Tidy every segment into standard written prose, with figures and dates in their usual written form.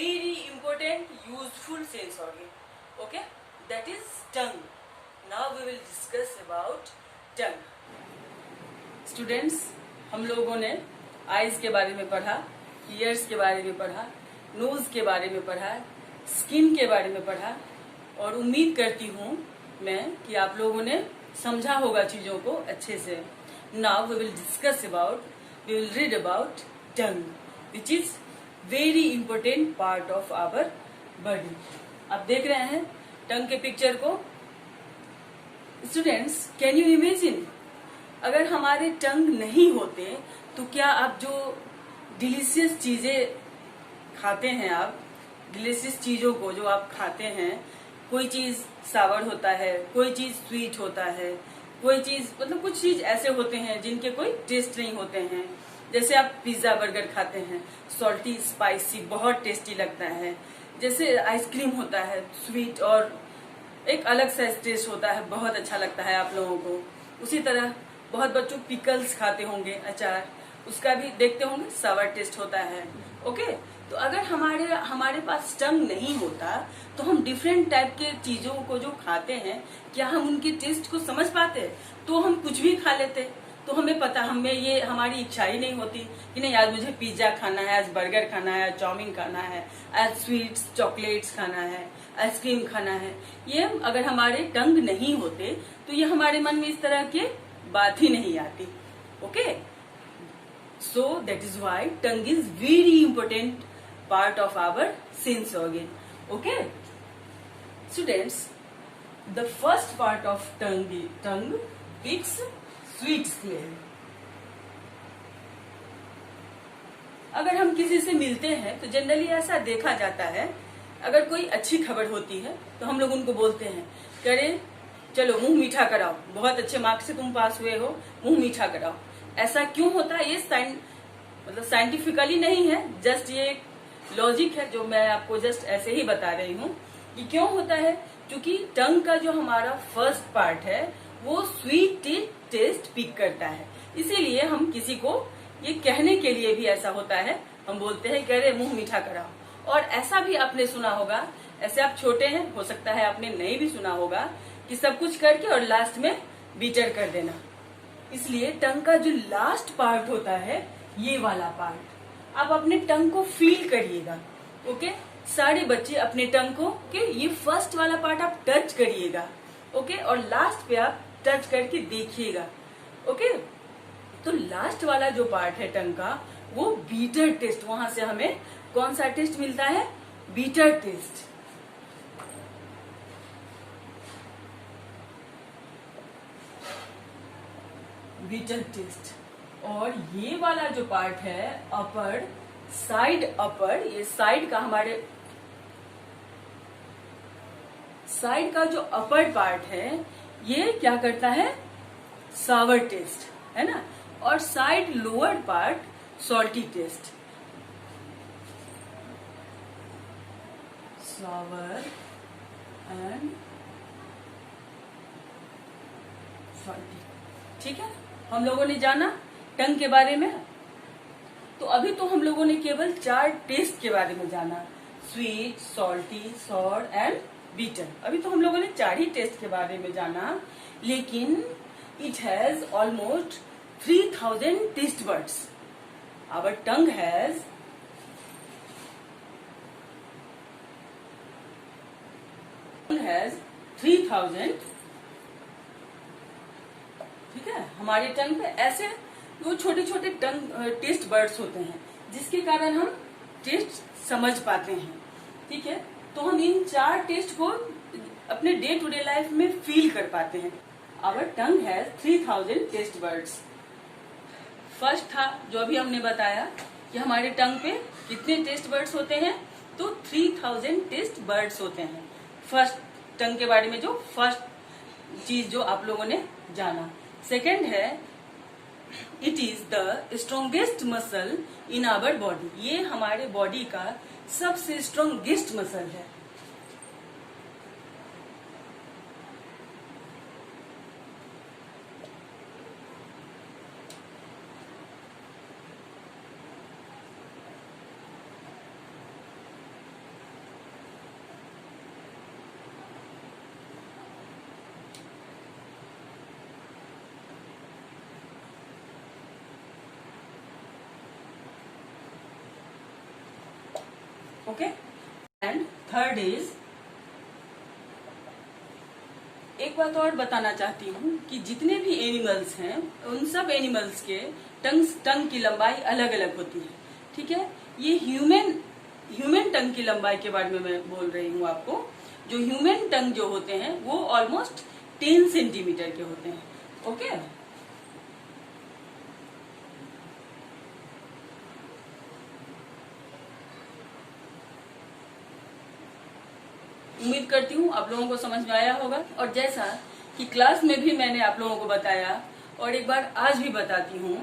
very important useful sense organ. Okay, that is tongue. Now we will discuss about tongue. Students, हम लोगों ने eyes के बारे में पढ़ा, ईयर्स के बारे में पढ़ा, नोज के बारे में पढ़ा, स्किन के बारे में पढ़ा और उम्मीद करती हूँ मैं कि आप लोगों ने समझा होगा चीजों को अच्छे से. Now we will discuss about, we will read about tongue, which is very important part of our body. आप देख रहे हैं टंग के पिक्चर को. स्टूडेंट्स, कैन यू इमेजिन अगर हमारे टंग नहीं होते तो क्या आप जो डिलीशियस चीजें खाते हैं, आप डिलीशियस चीजों को जो आप खाते हैं, कोई चीज सावर होता है, कोई चीज स्वीट होता है, कोई चीज मतलब कुछ चीज ऐसे होते हैं जिनके कोई टेस्ट नहीं होते हैं. जैसे आप पिज्जा बर्गर खाते हैं, सॉल्टी स्पाइसी बहुत टेस्टी लगता है. जैसे आइसक्रीम होता है स्वीट और एक अलग सा टेस्ट होता है, बहुत अच्छा लगता है आप लोगों को. उसी तरह बहुत बच्चों पिकल्स खाते होंगे, अचार, उसका भी देखते होंगे सावर टेस्ट होता है. ओके, तो अगर हमारे पास टंग नहीं होता तो हम डिफरेंट टाइप के चीजों को जो खाते हैं, क्या हम उनके टेस्ट को समझ पाते? तो हम कुछ भी खा लेते. तो हमें पता, हमें ये हमारी इच्छा ही नहीं होती कि नहीं आज मुझे पिज्जा खाना है, आज बर्गर खाना है, आज चाउमीन खाना है, आज स्वीट्स चॉकलेट्स खाना है, आइसक्रीम खाना है. ये अगर हमारे टंग नहीं होते तो ये हमारे मन में इस तरह की बात ही नहीं आती. Okay, so that is why tongue is very important part of our sense organ. Okay, students, the first part of tongue picks sweet smell. अगर हम किसी से मिलते हैं तो जनरली ऐसा देखा जाता है, अगर कोई अच्छी खबर होती है तो हम लोग उनको बोलते हैं कि अरे चलो मुंह मीठा कराओ, बहुत अच्छे मार्क्स से तुम पास हुए हो, मुंह मीठा कराओ. ऐसा क्यों होता है? ये मतलब साइंटिफिकली नहीं है, जस्ट ये एक लॉजिक है जो मैं आपको जस्ट ऐसे ही बता रही हूँ कि क्यों होता है. क्योंकि टंग का जो हमारा फर्स्ट पार्ट है वो स्वीट टेस्ट पिक करता है. इसीलिए हम किसी को ये कहने के लिए भी ऐसा होता है, हम बोलते हैं कि अरे मुंह मीठा कराओ. और ऐसा भी आपने सुना होगा, ऐसे आप छोटे हैं, हो सकता है आपने नहीं भी सुना होगा, कि सब कुछ करके और लास्ट में बीटर कर देना. इसलिए टंग का जो लास्ट पार्ट होता है, ये वाला पार्ट, आप अपने टंग को फील करिएगा. ओके, सारे बच्चे अपने टंग को ये फर्स्ट वाला पार्ट आप टच करिएगा. ओके, और लास्ट पे आप टच करके देखिएगा. ओके, तो लास्ट वाला जो पार्ट है टंग का, वो बीटर टेस्ट, वहां से हमें कौन सा टेस्ट मिलता है? Bitter taste. Bitter taste. और ये वाला जो पार्ट है अपर, साइड अपर, ये साइड का हमारे साइड का जो अपर पार्ट है, ये क्या करता है? सावर टेस्ट, है ना. और side lower part salty taste. Sour and salty. ठीक है, हम लोगों ने जाना टंग के बारे में. तो अभी तो हम लोगों ने केवल 4 टेस्ट के बारे में जाना, sweet, salty, sour and bitter. अभी तो हम लोगों ने 4 ही टेस्ट के बारे में जाना, लेकिन it has almost 3000 taste buds. Our tongue has 3000. ठीक है, हमारे टंग पे ऐसे वो छोटे छोटे टेस्ट बर्ड्स होते हैं, जिसके कारण हम टेस्ट समझ पाते हैं. ठीक है, तो हम इन 4 टेस्ट को अपने डे टू डे लाइफ में फील कर पाते हैं. Our tongue has 3000 taste buds. First था जो अभी हमने बताया कि हमारे टंग पे कितने टेस्ट बर्ड्स होते हैं, तो 3000 टेस्ट बर्ड्स होते हैं. फर्स्ट टंग के बारे में जो फर्स्ट चीज जो आप लोगों ने जाना. सेकेंड है, it is the strongest muscle in our body. ये हमारे बॉडी का सबसे स्ट्रोंगेस्ट मसल है. ओके। एंड थर्ड इज, एक बात और बताना चाहती हूँ कि जितने भी एनिमल्स हैं उन सब एनिमल्स के टंग की लंबाई अलग अलग होती है, ठीक है। ये ह्यूमन टंग की लंबाई के बारे में मैं बोल रही हूँ आपको। जो ह्यूमन टंग जो होते हैं वो ऑलमोस्ट 10 सेंटीमीटर के होते हैं, ओके। उम्मीद करती हूँ आप लोगों को समझ में आया होगा। और जैसा कि क्लास में भी मैंने आप लोगों को बताया और एक बार आज भी बताती हूँ,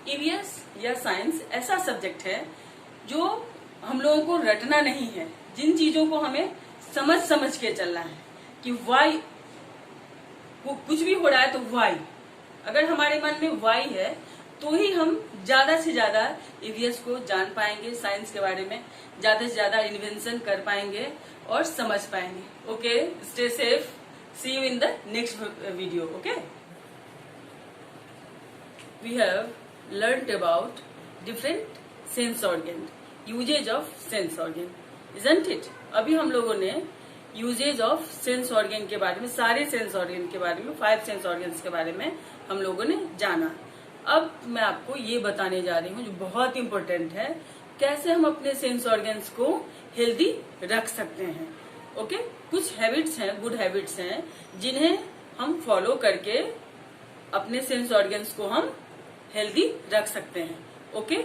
ईवीएस या साइंस ऐसा सब्जेक्ट है जो हम लोगों को रटना नहीं है। जिन चीजों को हमें समझ समझ के चलना है कि वाई, वो कुछ भी हो रहा है तो वाई, अगर हमारे मन में वाई है तो ही हम ज्यादा से ज्यादा ईवीएस को जान पाएंगे, साइंस के बारे में ज्यादा से ज्यादा इन्वेंशन कर पाएंगे और समझ पाएंगे। Okay, stay safe, see you in the next video. Okay, we have learned about different sense organ, uses of sense organ, isn't it. अभी हम लोगों ने यूजेज ऑफ सेंस ऑर्गन के बारे में, सारे सेंस ऑर्गन के बारे में, 5 सेंस ऑर्गन्स के बारे में हम लोगों ने जाना। अब मैं आपको ये बताने जा रही हूँ जो बहुत इम्पोर्टेंट है, कैसे हम अपने सेंस ऑर्गन्स को हेल्दी रख सकते हैं। ओके, कुछ हैबिट्स हैं, गुड हैबिट्स हैं, जिन्हें हम फॉलो करके अपने सेंस ऑर्गन्स को हम हेल्दी रख सकते हैं। Okay,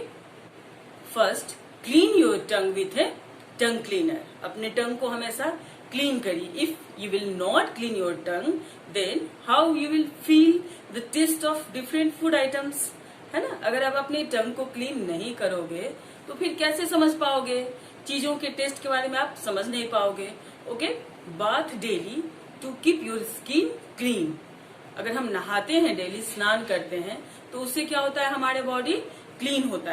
first, clean your tongue with a tongue cleaner. अपने टंग को हमेशा क्लीन करिए। If you will not clean your tongue, then how you will feel the taste of different food items, है ना। अगर आप अपने टंग को क्लीन नहीं करोगे तो फिर कैसे समझ पाओगे, चीजों के टेस्ट के बारे में आप समझ नहीं पाओगे। Okay, bath daily to keep your skin clean. अगर हम नहाते हैं डेली, स्नान करते हैं, तो उससे क्या होता है, हमारे बॉडी क्लीन होता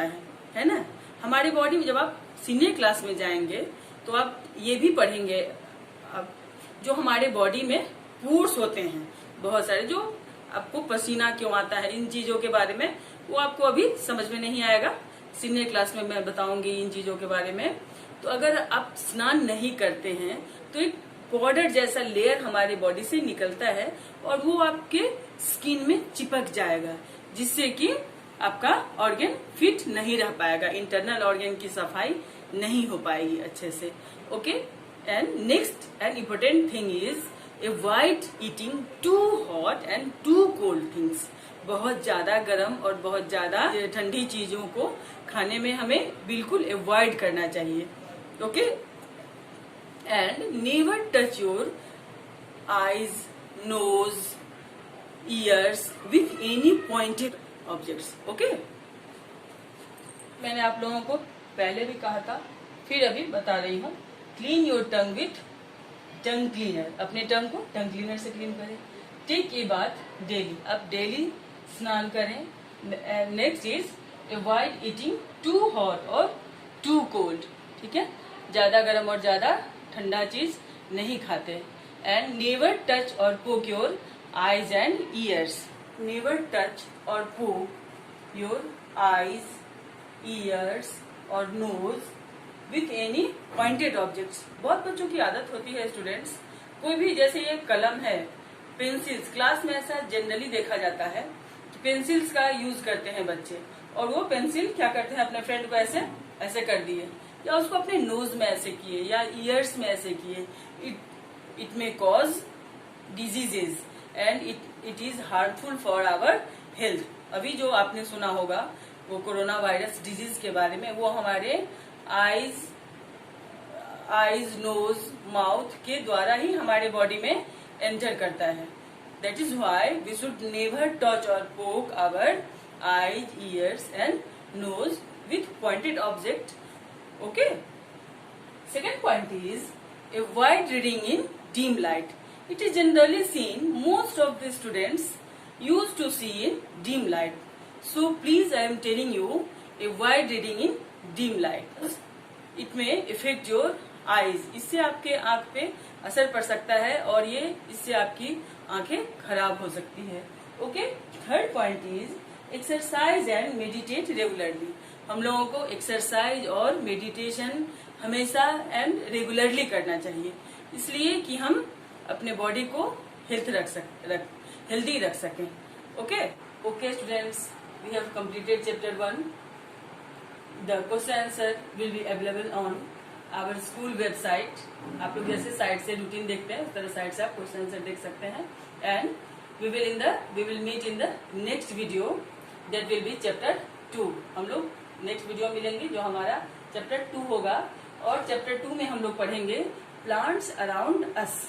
है ना। हमारे बॉडी में, जब आप सीनियर क्लास में जाएंगे तो आप ये भी पढ़ेंगे, अब जो हमारे बॉडी में पोर्स होते हैं बहुत सारे, जो आपको पसीना क्यों आता है, इन चीजों के बारे में वो आपको अभी समझ में नहीं आएगा। सीनियर क्लास में मैं बताऊंगी इन चीजों के बारे में। तो अगर आप स्नान नहीं करते हैं तो एक पाउडर जैसा लेयर हमारी बॉडी से निकलता है और वो आपके स्किन में चिपक जाएगा, जिससे कि आपका ऑर्गन फिट नहीं रह पाएगा, इंटरनल ऑर्गन की सफाई नहीं हो पाएगी अच्छे से। Okay, and next and important thing is avoid eating too hot and too cold things. बहुत ज्यादा गर्म और बहुत ज्यादा ठंडी चीजों को खाने में हमें बिल्कुल अवॉइड करना चाहिए। Okay, and never touch your eyes, nose, ears with any pointed objects. Okay, मैंने आप लोगों को पहले भी कहा था, फिर अभी बता रही हूँ, clean your tongue with tongue cleaner. अपने टंग को टंग क्लीनर से क्लीन करें। टेक ए बाथ डेली, अब डेली स्नान करें। Next is avoid eating too hot और टू कोल्ड, ठीक है, ज्यादा गर्म और ज्यादा ठंडा चीज नहीं खाते। एंड नेवर टच और poke your eyes and ears. Never touch और पोक योर आईज, ईयर्स और nose with any pointed objects. बहुत बच्चों की आदत होती है स्टूडेंट्स, कोई भी, जैसे ये कलम है, पेंसिल्स, क्लास में ऐसा जनरली देखा जाता है कि पेंसिल्स का यूज करते हैं बच्चे, और वो पेंसिल क्या करते हैं, अपने फ्रेंड को ऐसे ऐसे कर दिए, या उसको अपने नोज में ऐसे किए, या ईयर्स में ऐसे किए। It may cause diseases and it is harmful for our health. अभी जो आपने सुना होगा वो कोरोना वायरस डिजीज के बारे में, वो हमारे आईज, नोज, माउथ के द्वारा ही हमारे बॉडी में एंटर करता है। That is why we should never touch और poke our eyes, ears and nose with pointed object. Okay, second point is avoid reading in dim light. It is generally seen most of the students used to see in dim light. So please, I am telling you, avoid reading in dim light. It may affect your eyes. इससे आपके आंख पे असर पड़ सकता है और ये इससे आपकी आंखें खराब हो सकती है। Okay, third point is exercise and meditate regularly. हम लोगों को एक्सरसाइज और मेडिटेशन हमेशा एंड रेगुलरली करना चाहिए, इसलिए कि हम अपने बॉडी को हेल्दी रख सकें। Okay students, we have completed chapter 1। The question answer will be available on our school website. आप लोग जैसे साइट से रूटीन देखते हैं उस तरह साइट से आप क्वेश्चन आंसर देख सकते हैं। And we will meet in the next video, that will be chapter 2। हम लोग नेक्स्ट वीडियो मिलेंगे जो हमारा चैप्टर 2 होगा, और चैप्टर 2 में हम लोग पढ़ेंगे प्लांट्स अराउंड अस।